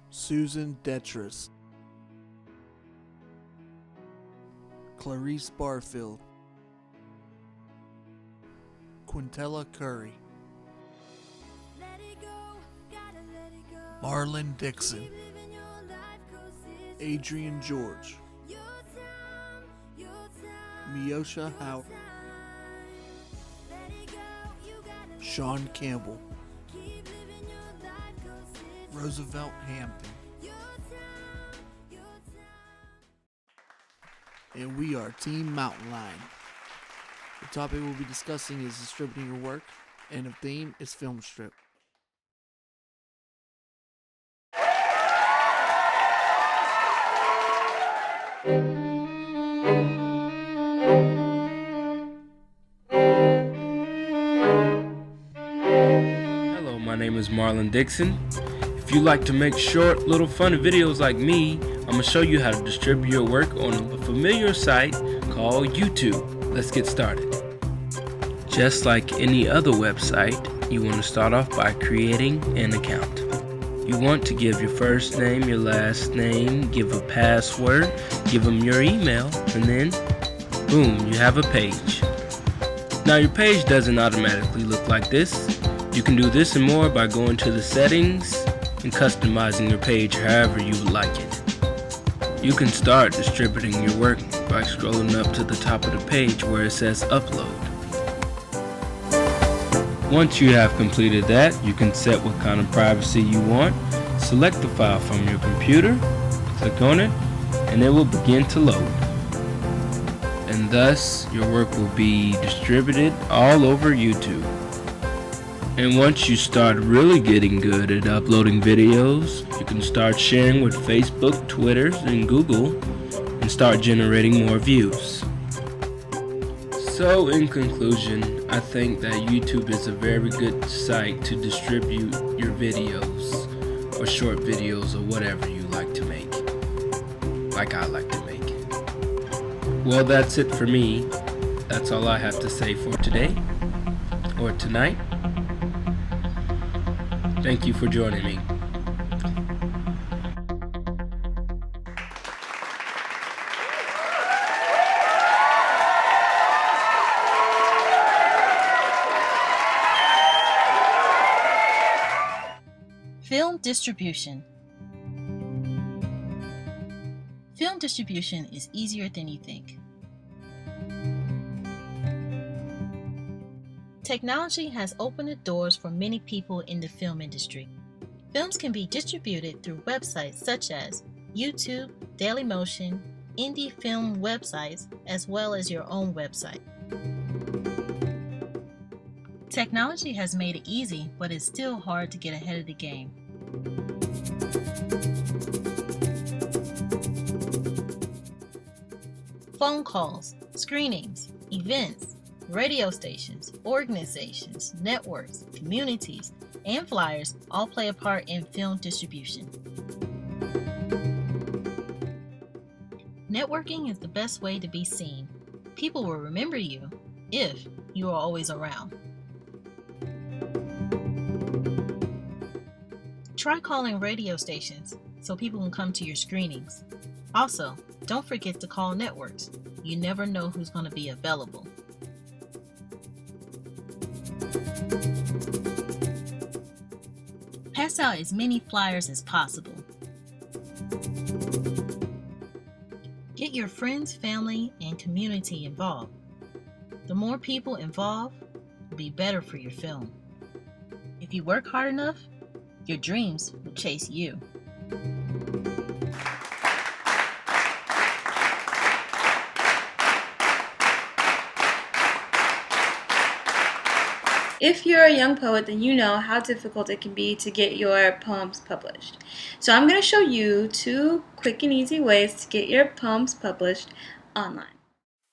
Susan Detris, Clarice Barfield, Quintella Curry, Marlon Dixon, Adrian George, Miosha Howard, Sean Campbell, Roosevelt Hampton. And we are Team Mountain Lion. The topic we'll be discussing is distributing your work, and the theme is film strip. Hello, my name is Marlon Dixon. If you like to make short, little fun videos like me, I'm going to show you how to distribute your work on a familiar site called YouTube. Let's get started. Just like any other website, you want to start off by creating an account. You want to give your first name, your last name, give a password, give them your email, and then boom, you have a page. Now your page doesn't automatically look like this. You can do this and more by going to the settings and customizing your page however you like it. You can start distributing your work by scrolling up to the top of the page where it says upload. Once you have completed that, you can set what kind of privacy you want. Select the file from your computer, click on it, and it will begin to load. And thus, your work will be distributed all over YouTube. And once you start really getting good at uploading videos, you can start sharing with Facebook, Twitter, and Google, and start generating more views. So in conclusion, I think that YouTube is a very good site to distribute your videos, or short videos, or whatever you like to make, like I like to make. Well, that's it for me. That's all I have to say for today, or tonight. Thank you for joining me. Film distribution. Film distribution is easier than you think. Technology has opened the doors for many people in the film industry. Films can be distributed through websites such as YouTube, Dailymotion, indie film websites, as well as your own website. Technology has made it easy, but it's still hard to get ahead of the game. Phone calls, screenings, events, radio stations, organizations, networks, communities, and flyers all play a part in film distribution. Networking is the best way to be seen. People will remember you if you are always around. Try calling radio stations so people can come to your screenings. Also, don't forget to call networks. You never know who's going to be available. Pass out as many flyers as possible. Get your friends, family, and community involved. The more people involved, will be better for your film. If you work hard enough, your dreams will chase you. If you're a young poet, then you know how difficult it can be to get your poems published. So I'm going to show you 2 quick and easy ways to get your poems published online.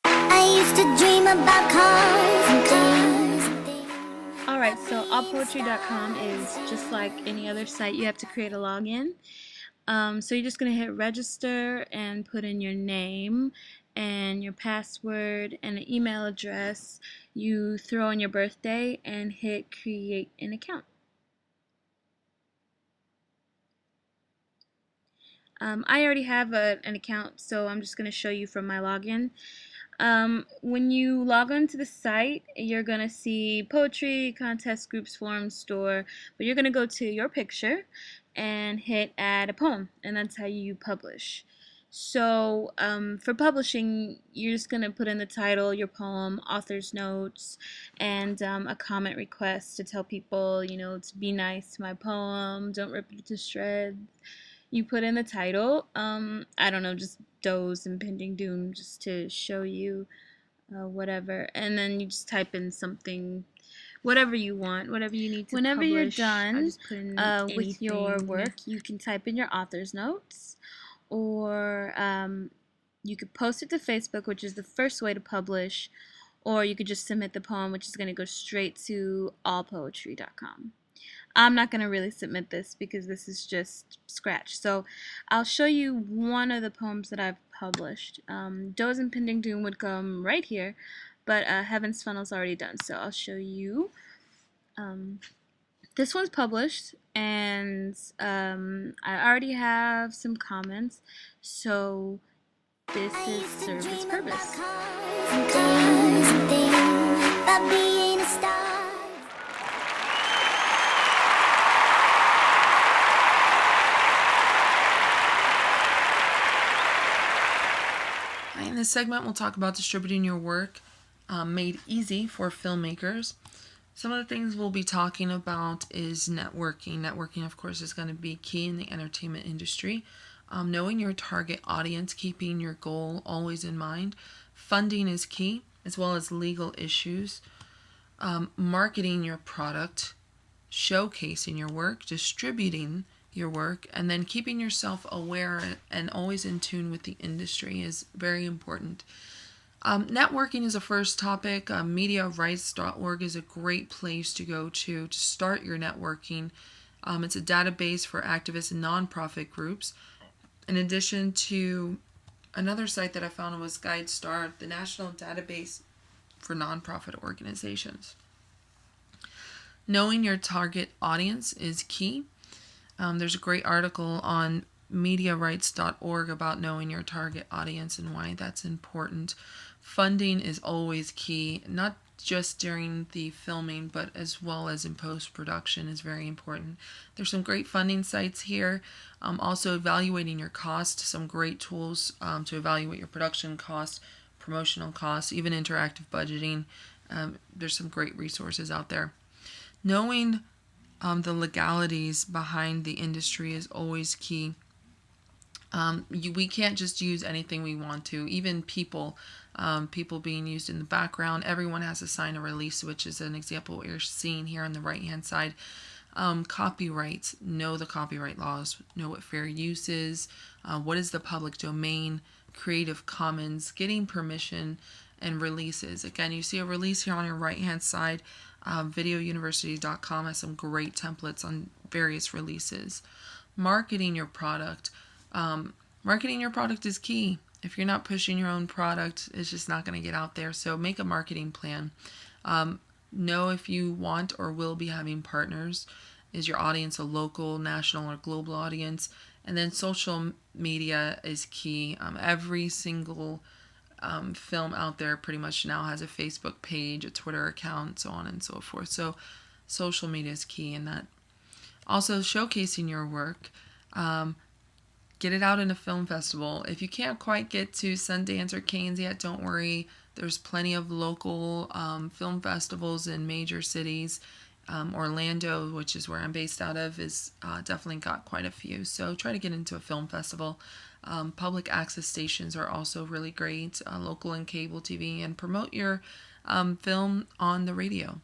I used to dream about cars and things. Alright, so allpoetry.com is just like any other site. You have to create a login. So you're just going to hit register and put in your name and your password and an email address. You throw in your birthday and hit create an account. I already have an account, so I'm just going to show you from my login. When you log on to the site, you're going to see poetry, contest, groups, forums, store, but you're going to go to your picture and hit add a poem, and that's how you publish. So for publishing, you're just going to put in the title, your poem, author's notes, and a comment request to tell people, to be nice to my poem, don't rip it to shreds. You put in the title, I don't know, just Doe's Impending Doom, just to show you whatever, and then you just type in something, whatever you want, whatever you need to Whenever publish. you're done I just put in with your anything. work, you can type in your author's notes, or you could post it to Facebook, which is the first way to publish, or you could just submit the poem, which is going to go straight to allpoetry.com. I'm not going to really submit this because this is just scratch. So I'll show you one of the poems that I've published. Doe's Impending Doom would come right here, but Heaven's Funnel's already done. So I'll show you. This one's published, and I already have some comments. So this is served its purpose. In this segment, we'll talk about distributing your work made easy for filmmakers. Some of the things we'll be talking about is networking. Networking, of course, is going to be key in the entertainment industry. Knowing your target audience, keeping your goal always in mind. Funding is key, as well as legal issues. Marketing your product, showcasing your work, distributing your work, and then keeping yourself aware and always in tune with the industry is very important. Networking is a first topic. MediaRights.org is a great place to go to start your networking. It's a database for activists and nonprofit groups. In addition to another site that I found was GuideStar, the national database for nonprofit organizations. Knowing your target audience is key. There's a great article on MediaRights.org about knowing your target audience and why that's important. Funding is always key, not just during the filming, but as well as in post-production is very important. There's some great funding sites here. Also evaluating your cost, some great tools to evaluate your production cost, promotional costs, even interactive budgeting. There's some great resources out there. Knowing the legalities behind the industry is always key. We can't just use anything we want to. Even people being used in the background. Everyone has to sign a release, which is an example what you're seeing here on the right-hand side. Copyrights. Know the copyright laws. Know what fair use is. What is the public domain. Creative Commons. Getting permission and releases. Again, you see a release here on your right-hand side. VideoUniversity.com has some great templates on various releases. Marketing your product. Marketing your product is key. If you're not pushing your own product, it's just not going to get out there. So make a marketing plan. Know if you want or will be having partners. Is your audience a local, national, or global audience? And then social media is key. Every single film out there pretty much now has a Facebook page, a Twitter account, so on and so forth. So social media is key in that. Also, showcasing your work. Get it out in a film festival. If you can't quite get to Sundance or Cannes yet, don't worry. There's plenty of local film festivals in major cities. Orlando, which is where I'm based out of, is definitely got quite a few. So try to get into a film festival. Public access stations are also really great, local and cable TV, and promote your film on the radio.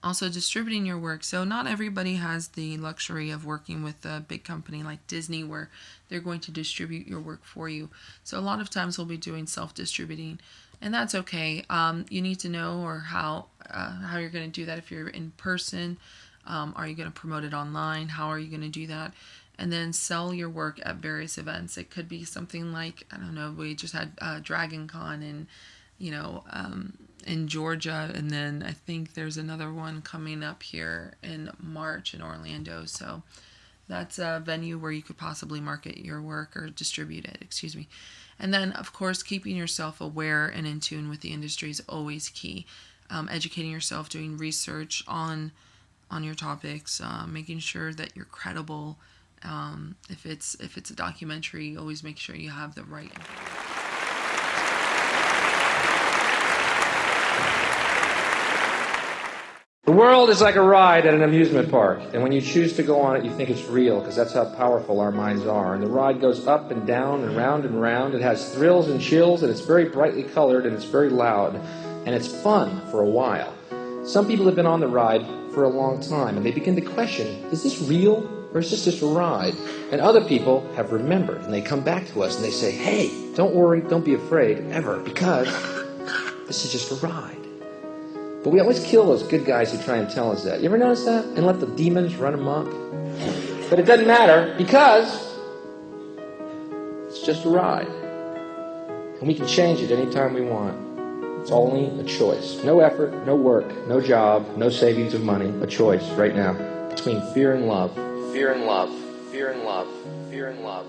Also, distributing your work. So not everybody has the luxury of working with a big company like Disney where they're going to distribute your work for you. So a lot of times we'll be doing self-distributing, and that's okay. You need to know or how you're going to do that if you're in person. Are you going to promote it online? How are you going to do that? And then sell your work at various events. It could be something like, I don't know, we just had Dragon Con in Georgia, and then I think there's another one coming up here in March in Orlando. So That's a venue where you could possibly market your work or distribute it, excuse me. And then, of course, keeping yourself aware and in tune with the industry is always key. Educating yourself, doing research on your topics, making sure that you're credible. If it's a documentary, always make sure you have the right information. The world is like a ride at an amusement park, and when you choose to go on it, you think it's real, because that's how powerful our minds are. And the ride goes up and down and round and round. It has thrills and chills, and it's very brightly colored, and it's very loud, and it's fun for a while. Some people have been on the ride for a long time, and they begin to question, is this real, or is this just a ride? And other people have remembered, and they come back to us, and they say, hey, don't worry, don't be afraid, ever, because this is just a ride. But we always kill those good guys who try and tell us that. You ever notice that? And let the demons run amok? But it doesn't matter, because it's just a ride. And we can change it anytime we want. It's only a choice. No effort, no work, no job, no savings of money. A choice right now between fear and love. Fear and love. Fear and love. Fear and love.